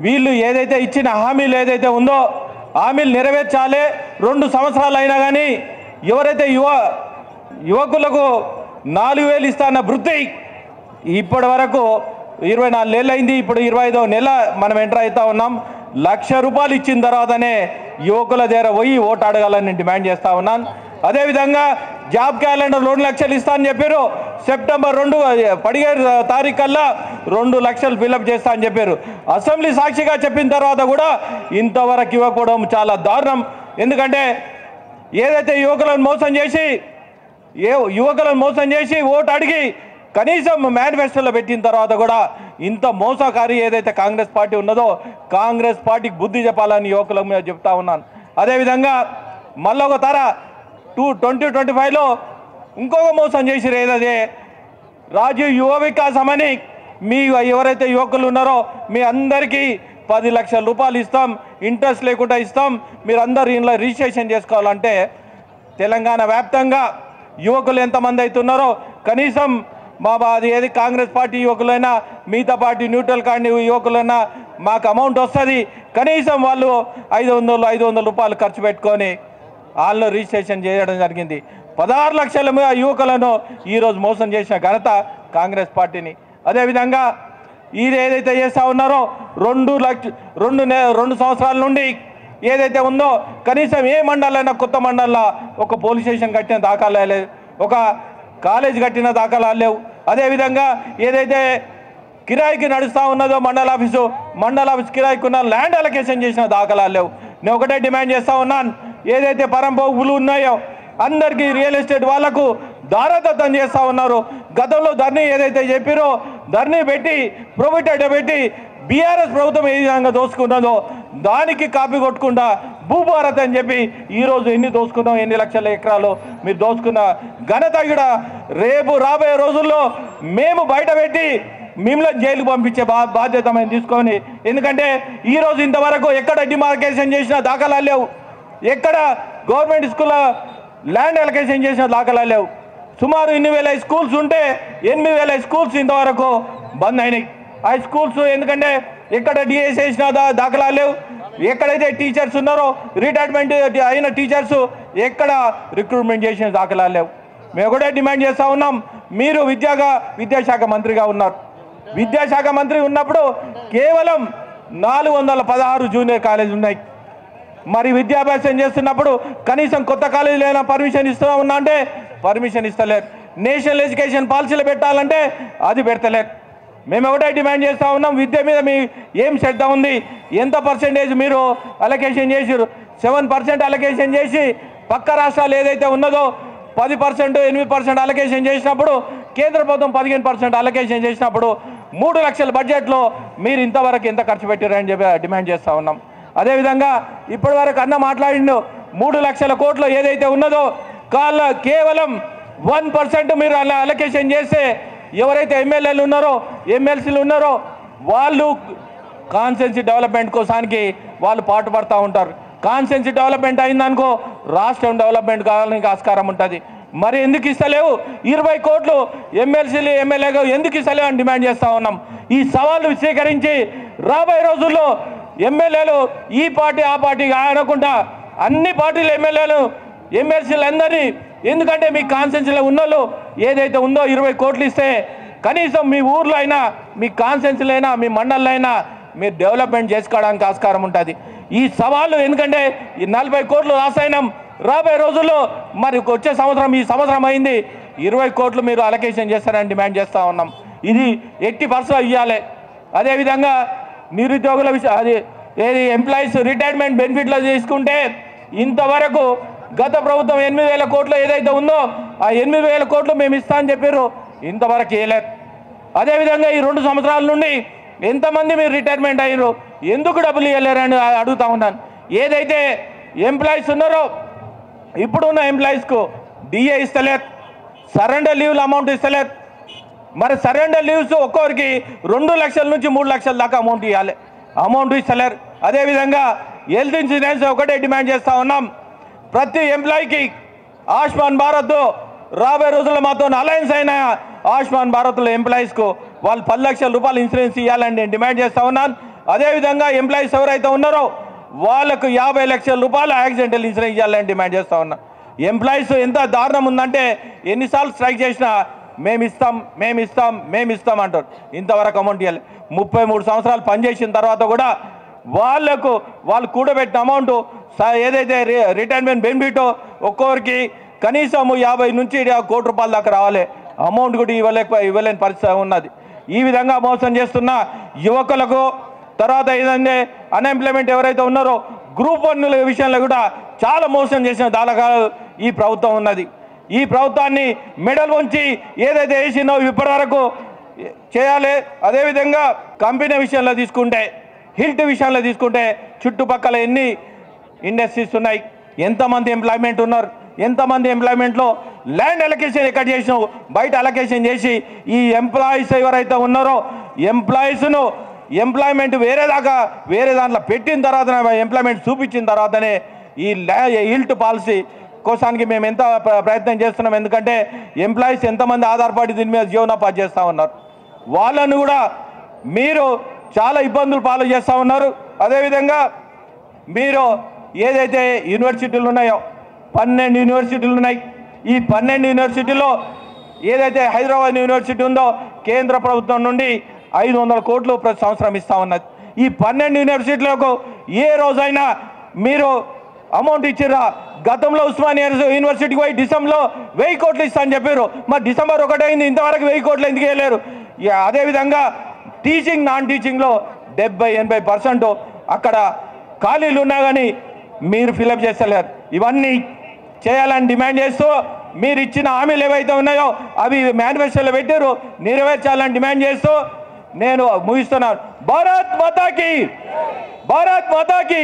వీళ్ళు ఏదైతే ఇచ్చిన హామీలు ఏదైతే ఉందో హామీలు నెరవేర్చాలి. 2 సంవత్సరాలు అయినా కానీ ఎవరైతే యువకులకు 4,000 ఇస్తాన్న వృత్తి ఇప్పటి వరకు 24 నెలలు అయింది. ఇప్పుడు 25వ నెల మనం ఎంటర్ అవుతా ఉన్నాం. ₹1,00,000 ఇచ్చిన తర్వాతనే యువకుల దగ్గర పోయి ఓటు అడగాలని నేను డిమాండ్ చేస్తూ ఉన్నాను. అదేవిధంగా జాబ్ క్యాలెండర్ 2 లక్షలు ఇస్తా అని చెప్పారు. సెప్టెంబర్ 17 తారీఖు కల్లా 2 లక్షలు ఫిలప్ చేస్తా అని చెప్పారు. అసెంబ్లీ సాక్షిగా చెప్పిన తర్వాత కూడా ఇంతవరకు ఇవ్వకపోవడం చాలా దారుణం. ఎందుకంటే ఏదైతే యువకులను మోసం చేసి ఓటు అడిగి కనీసం మేనిఫెస్టోలో పెట్టిన తర్వాత కూడా ఇంత మోసకారి ఏదైతే కాంగ్రెస్ పార్టీ ఉన్నదో కాంగ్రెస్ పార్టీకి బుద్ధి చెప్పాలని యువకులకు మేము చెప్తా ఉన్నాను. అదేవిధంగా మళ్ళీ ఒక తర 2025లో ఇంకొక మోసం చేసిరు. ఏదైతే రాజీవ్ యువ వికాసం అని మీ ఎవరైతే యువకులు ఉన్నారో మీ అందరికీ 10 లక్షల రూపాయలు ఇస్తాం, ఇంట్రెస్ట్ లేకుండా ఇస్తాం, మీరందరూ ఇంట్లో రిజిస్ట్రేషన్ చేసుకోవాలంటే తెలంగాణ వ్యాప్తంగా యువకులు ఎంతమంది అవుతున్నారో కనీసం అది ఏది కాంగ్రెస్ పార్టీ యువకులైనా మిగతా పార్టీ న్యూట్రల్ కార్డు యువకులైనా మాకు అమౌంట్ వస్తుంది. కనీసం వాళ్ళు 500 రూపాయలు ఖర్చు పెట్టుకొని వాళ్ళు రిజిస్ట్రేషన్ చేయడం జరిగింది. 16 లక్షల యువకులను ఈరోజు మోసం చేసిన ఘనత కాంగ్రెస్ పార్టీని. అదేవిధంగా ఇది ఏదైతే చేస్తూ ఉన్నారో 2 సంవత్సరాల నుండి ఏదైతే ఉందో కనీసం ఏ మండలైనా కొత్త మండలంలో ఒక పోలీస్ స్టేషన్ కట్టిన దాఖలా లేదు, ఒక కాలేజ్ కట్టిన దాఖలాలు లేవు. అదేవిధంగా ఏదైతే కిరాయికి నడుస్తూ ఉన్నదో మండల ఆఫీస్ కిరాయికి ఉన్న ల్యాండ్ అలొకేషన్ చేసిన దాఖలాలు లేవు. నేను ఒకటే డిమాండ్ చేస్తూ ఉన్నాను, ఏదైతే పరంపోగులు ఉన్నాయో అందరికీ రియల్ ఎస్టేట్ వాళ్లకు దారదత్తం చేస్తూ ఉన్నారు. గతంలో ధర్నీ ఏదైతే చెప్పారో ధర్నీ పెట్టి ప్రొవిటెడ్ పెట్టి బీఆర్ఎస్ ప్రభుత్వం ఏ విధంగా దోసుకున్నదో దానికి కాపీ కొట్టకుండా భూభారత్ అని చెప్పి ఈరోజు ఎన్ని దోసుకున్నాం, ఎన్ని లక్షల ఎకరాలు మీరు దోసుకున్న ఘనత కూడా రేపు రాబోయే రోజుల్లో మేము బయట పెట్టి మిమ్మల్ని జైలుకు పంపించే బాధ్యత మేము తీసుకొని. ఎందుకంటే ఈరోజు ఇంతవరకు ఎక్కడ డిమార్కేషన్ చేసిన దాఖలాలు లేవు, ఎక్కడ గవర్నమెంట్ స్కూల్ ల్యాండ్ అలొకేషన్ చేసిన దాఖలాలు లేవు. సుమారు 8,000 స్కూల్స్ ఉంటే 8,000 స్కూల్స్ ఇంతవరకు బంద్ అయినాయి. ఆ స్కూల్స్ ఎందుకంటే ఎక్కడ డిఎస్ చేసిన దాఖలాలు లేవు, ఎక్కడైతే టీచర్స్ ఉన్నారో రిటైర్మెంట్ అయిన టీచర్స్ ఎక్కడ రిక్రూట్మెంట్ చేసిన దాఖలాలు లేవు. మేము కూడా డిమాండ్ చేస్తూ ఉన్నాం, మీరు విద్యాశాఖ మంత్రిగా ఉన్నారు. విద్యాశాఖ మంత్రి ఉన్నప్పుడు కేవలం 416 జూనియర్ కాలేజీలు ఉన్నాయి. మరి విద్యాభ్యాసం చేస్తున్నప్పుడు కనీసం కొత్త కాలేజీలైనా పర్మిషన్ ఇస్తూ ఉన్నా అంటే పర్మిషన్ ఇస్తలేరు. నేషనల్ ఎడ్యుకేషన్ పాలసీలు పెట్టాలంటే అది పెడతలేరు. మేము ఒకటే డిమాండ్ చేస్తూ ఉన్నాం, విద్య మీద మీ ఏం శ్రద్ధ ఉంది, ఎంత పర్సెంటేజ్ మీరు అలొకేషన్ చేసారు? 7% అలొకేషన్ చేసి పక్క రాష్ట్రాలు ఏదైతే ఉన్నదో 10%, 8% అలొకేషన్ చేసినప్పుడు కేంద్ర ప్రభుత్వం 15% అలొకేషన్ చేసినప్పుడు 3 లక్షల బడ్జెట్లో మీరు ఇంతవరకు ఎంత ఖర్చు పెట్టారని చెప్పి డిమాండ్ చేస్తూ ఉన్నాం. అదేవిధంగా ఇప్పటి వరకు అన్న మాట్లాడిండు 3 లక్షల కోట్లు ఏదైతే ఉన్నదో కేవలం 1% మీరు అలా అలొకేషన్ చేస్తే ఎవరైతే ఎమ్మెల్యేలు ఉన్నారో ఎమ్మెల్సీలు ఉన్నారో వాళ్ళు కాన్స్టిట్యున్సీ డెవలప్మెంట్ కోసానికి వాళ్ళు పాటుపడుతూ ఉంటారు. కాన్స్టిట్యున్సీ డెవలప్మెంట్ అయిందనుకో రాష్ట్రం డెవలప్మెంట్ కావాలని ఆస్కారం ఉంటుంది. మరి ఎందుకు ఇస్తలేవు? 20 కోట్లు ఎమ్మెల్సీలు ఎమ్మెల్యేగా ఎందుకు ఇస్తలేవు అని డిమాండ్ చేస్తూ ఉన్నాం. ఈ సవాళ్ళు స్వీకరించి రాబోయే రోజుల్లో ఎమ్మెల్యేలు ఈ పార్టీ ఆ పార్టీ అనకుండా అన్ని పార్టీల ఎమ్మెల్యేలు ఎమ్మెల్సీలు అందరినీ, ఎందుకంటే మీ కాన్స్టిట్యున్సీలో ఉన్నోళ్ళు ఏదైతే ఉందో 20 కోట్లు ఇస్తే కనీసం మీ ఊర్లో అయినా మీ కాన్స్టిట్యున్సీలో అయినా మీ మండలంలో అయినా మీరు డెవలప్మెంట్ చేసుకోవడానికి ఆస్కారం ఉంటుంది. ఈ సవాళ్ళు ఎందుకంటే ఈ 40 కోట్లు రాసాయనం రాబోయే రోజుల్లో మరి వచ్చే సంవత్సరం ఈ సంవత్సరం అయింది 20 కోట్లు మీరు అలొకేషన్ చేస్తారని డిమాండ్ చేస్తూ ఉన్నాం. ఇది 80% ఇవ్వాలి. అదేవిధంగా నిరుద్యోగుల విషయం అది ఏది ఎంప్లాయీస్ రిటైర్మెంట్ బెనిఫిట్లో తీసుకుంటే ఇంతవరకు గత ప్రభుత్వం 8,000 కోట్లు ఏదైతే ఉందో ఆ 8,000 కోట్లు మేము ఇస్తా అని చెప్పారు, ఇంతవరకు వేయలేదు. అదేవిధంగా ఈ 2 సంవత్సరాల నుండి ఎంతమంది మీరు రిటైర్మెంట్ అయ్యారు, ఎందుకు డబ్బులు ఇవ్వలేరని అడుగుతా ఉన్నాను. ఏదైతే ఎంప్లాయీస్ ఉన్నారో ఇప్పుడున్న ఎంప్లాయీస్కు డిఏ ఇస్తలేదు, సరెండర్ లీవ్లు అమౌంట్ ఇస్తలేదు. మరి సరెండర్ లీవ్స్ ఒక్కొక్కరికి 2 లక్షల నుంచి 3 లక్షల దాకా అమౌంట్ ఇవ్వాలి, అమౌంట్ ఇస్తలేరు. అదేవిధంగా హెల్త్ ఇన్సూరెన్స్ ఒకటే డిమాండ్ చేస్తూ ఉన్నాం, ప్రతి ఎంప్లాయీకి ఆయుష్మాన్ భారత్ రాబోయే రోజుల్లో మాతో అలయన్స్ అయిన ఆయుష్మాన్ భారత్లో ఎంప్లాయీస్కు వాళ్ళు 10 లక్షల రూపాయలు ఇన్సూరెన్స్ ఇవ్వాలని నేను డిమాండ్ చేస్తూ ఉన్నాను. అదేవిధంగా ఎంప్లాయీస్ ఎవరైతే ఉన్నారో వాళ్ళకు 50 లక్షల రూపాయలు యాక్సిడెంటల్ ఇన్సూరెన్స్ ఇవ్వాలని డిమాండ్ చేస్తూ ఉన్నా. ఎంప్లాయీస్ ఎంత దారుణం ఉందంటే ఎన్నిసార్లు స్ట్రైక్ చేసినా మేమిస్తాం అంటారు. ఇంతవరకు అమౌంట్ ఇవ్వాలి. 33 సంవత్సరాలు పనిచేసిన తర్వాత కూడా వాళ్ళు కూడబెట్టిన అమౌంట్ ఏదైతే రిటైర్మెంట్ బెనిఫిట్ ఒక్కొక్కరికి కనీసం 50 నుంచి 1 కోటి రూపాయల దాకా రావాలి. అమౌంట్ కూడా ఇవ్వలేని పరిస్థితి ఉన్నది. ఈ విధంగా మోసం చేస్తున్న యువకులకు తర్వాత ఏదంటే అన్ఎంప్లాయ్మెంట్ ఎవరైతే ఉన్నారో గ్రూప్ 1 విషయంలో కూడా చాలా మోసం చేసిన దాఖలాలు ఈ ప్రభుత్వం ఉన్నది. ఈ ప్రభుత్వాన్ని మెడల్ ఉంచి ఏదైతే వేసిందో ఇప్పటివరకు చేయాలి. అదేవిధంగా కంపెనీ విషయంలో తీసుకుంటే హిల్ట్ విషయంలో తీసుకుంటే చుట్టుపక్కల ఎన్ని ఇండస్ట్రీస్ ఉన్నాయి, ఎంతమంది ఎంప్లాయ్మెంట్ ఉన్నారు, ఎంతమంది ఎంప్లాయ్మెంట్లో ల్యాండ్ అలొకేషన్ ఎక్కడ చేసినావు, బయట అలొకేషన్ చేసి ఈ ఎంప్లాయీస్ ఎవరైతే ఉన్నారో ఎంప్లాయ్మెంట్ వేరే దాంట్లో పెట్టిన తర్వాత ఎంప్లాయ్మెంట్ చూపించిన తర్వాతనే ఈ హిల్ట్ పాలసీ కోసానికి మేము ఎంత ప్రయత్నం చేస్తున్నాం. ఎందుకంటే ఎంప్లాయీస్ ఎంతమంది ఆధారపడి దీని మీద జీవనోపాధి చేస్తూ ఉన్నారు. వాళ్ళను కూడా మీరు చాలా ఇబ్బందులు పాలు చేస్తూ ఉన్నారు. అదేవిధంగా మీరు ఏదైతే యూనివర్సిటీలు ఉన్నాయో 12 యూనివర్సిటీలు ఉన్నాయి. ఈ 12 యూనివర్సిటీలో ఏదైతే హైదరాబాద్ యూనివర్సిటీ ఉందో కేంద్ర ప్రభుత్వం నుండి 500 కోట్లు ప్రతి సంవత్సరం ఇస్తూ ఉన్నది. ఈ 12 యూనివర్సిటీలకు ఏ రోజైనా మీరు అమౌంట్ ఇచ్చిర్రా? గతంలో ఉస్మానియా యూనివర్సిటీకి పోయి డిసెంబర్లో 1000 కోట్లు ఇస్తా అని చెప్పారు. మరి డిసెంబర్ 1 అయింది, ఇంతవరకు 1000 కోట్లు ఎందుకు వేయలేరు? అదేవిధంగా టీచింగ్ నాన్ టీచింగ్లో 70-80% అక్కడ ఖాళీలు ఉన్నా కానీ మీరు ఫిలప్ చేస్తలేరు. ఇవన్నీ చేయాలని డిమాండ్ చేస్తూ మీరు ఇచ్చిన హామీలు ఏవైతే ఉన్నాయో అవి మేనిఫెస్టోలో పెట్టారు, నెరవేర్చాలని డిమాండ్ చేస్తూ నేను ముగిస్తున్నాను. భారత్ మాతాకి.